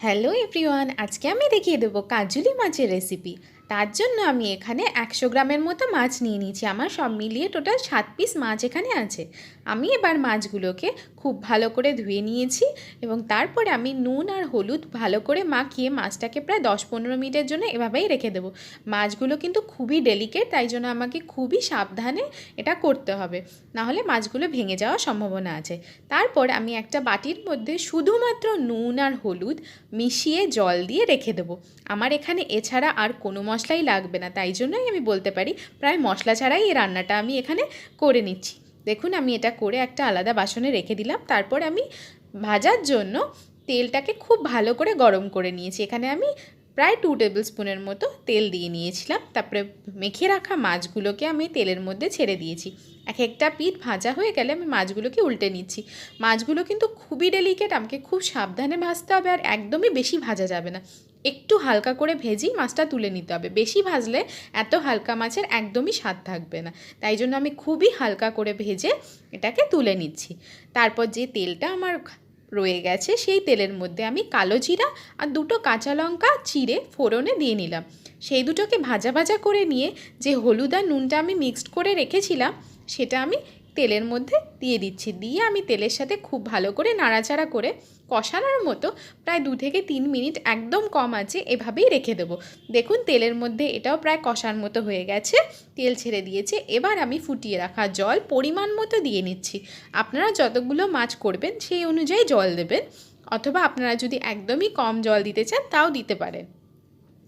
Hello everyone, আজকে আমি দেখিয়ে দেবো কাজুলি মাছের রেসিপি। তার জন্য আমি এখানে 100 গ্রামের মতো মাছ নিয়ে নিয়েছি। আমার সব মিলিয়ে টোটাল 7 পিস মাছ এখানে আছে। আমি এবার মাছগুলোকে খুব ভালো করে ধুয়ে নিয়েছি এবং তারপরে আমি নুন আর হলুদ ভালো করে মাখিয়ে মাছটাকে প্রায় 10-15 মিনিটের জন্য এভাবেই রেখে দেবো। মাছগুলো কিন্তু খুবই ডেলিকেট, তাই জন্য আমাকে খুবই সাবধানে এটা করতে হবে, নাহলে মাছগুলো ভেঙে যাওয়ার সম্ভাবনা আছে। তারপর আমি একটা বাটির মধ্যে শুধুমাত্র নুন আর হলুদ মিশিয়ে জল দিয়ে রেখে দেবো। আমার এখানে এছাড়া আর কোনো মশলাই লাগবে না, তাই জন্যই আমি বলতে পারি প্রায় মশলা ছাড়াই এই রান্নাটা আমি এখানে করে নিচ্ছি। দেখুন, আমি এটা করে একটা আলাদা বাসনে রেখে দিলাম। তারপর আমি ভাজার জন্য তেলটাকে খুব ভালো করে গরম করে নিয়েছি। এখানে আমি প্রায় 2 টেবিল স্পুনের মতো তেল দিয়ে নিয়েছিলাম। তারপরে মেখে রাখা মাছগুলোকে আমি তেলের মধ্যে ছেড়ে দিয়েছি। এক একটা পিঠ ভাজা হয়ে গেলে আমি মাছগুলোকে উল্টে নিচ্ছি। মাছগুলো কিন্তু খুবই ডেলিকেট, আমাকে খুব সাবধানে ভাজতে হবে, আর একদমই বেশি ভাজা যাবে না। একটু হালকা করে ভেজেই মাছটা তুলে নিতে হবে। বেশি ভাজলে এত হালকা মাছের একদমই স্বাদ থাকবে না, তাই জন্য আমি খুবই হালকা করে ভেজে এটাকে তুলে নিচ্ছি। তারপর যে তেলটা আমার রয়ে গেছে সেই তেলের মধ্যে আমি কালো জিরা আর 2টো কাঁচা লঙ্কা চিড়ে ফোড়নে দিয়ে নিলাম। সেই দুটোকে ভাজা ভাজা করে নিয়ে যে হলুদ আর নুনটা আমি মিক্সড করে রেখেছিলাম সেটা আমি তেলের মধ্যে দিয়ে দিচ্ছি। দিয়ে আমি তেলের সাথে খুব ভালো করে নাড়াচাড়া করে কষানোর মতো প্রায় 2 থেকে 3 মিনিট একদম কম আছে এভাবেই রেখে দেবো। দেখুন, তেলের মধ্যে এটাও প্রায় কষার মতো হয়ে গেছে, তেল ছেড়ে দিয়েছে। এবার আমি ফুটিয়ে রাখা জল পরিমাণ মতো দিয়ে নিচ্ছি। আপনারা যতগুলো মাছ করবেন সেই অনুযায়ী জল দেবেন, অথবা আপনারা যদি একদমই কম জল দিতে চান তাও দিতে পারেন।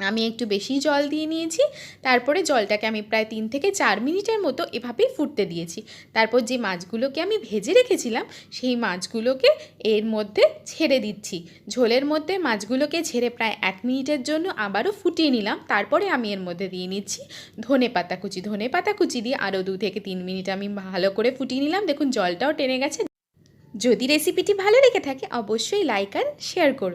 আমি একটু বেশি জল দিয়ে নিয়েছি। তারপরে জলটাকে আমি প্রায় 3 থেকে 4 মিনিটের মতো এভাবেই ফুটতে দিয়েছি। তারপর যে মাছগুলোকে আমি ভেজে রেখেছিলাম সেই মাছগুলোকে এর মধ্যে ছেড়ে দিচ্ছি। ঝোলের মধ্যে মাছগুলোকে ছেড়ে প্রায় 1 মিনিটের জন্য আবারও ফুটিয়ে নিলাম। তারপরে আমি এর মধ্যে দিয়ে নিচ্ছি ধনেপাতা কুচি। ধনেপাতা কুচি দিয়ে আরও 2 থেকে 3 মিনিট আমি ভালো করে ফুটিয়ে নিলাম। দেখুন, জলটাও টেনে গেছে। যদি রেসিপিটি ভালো লেগে থাকে অবশ্যই লাইক আর শেয়ার করুন।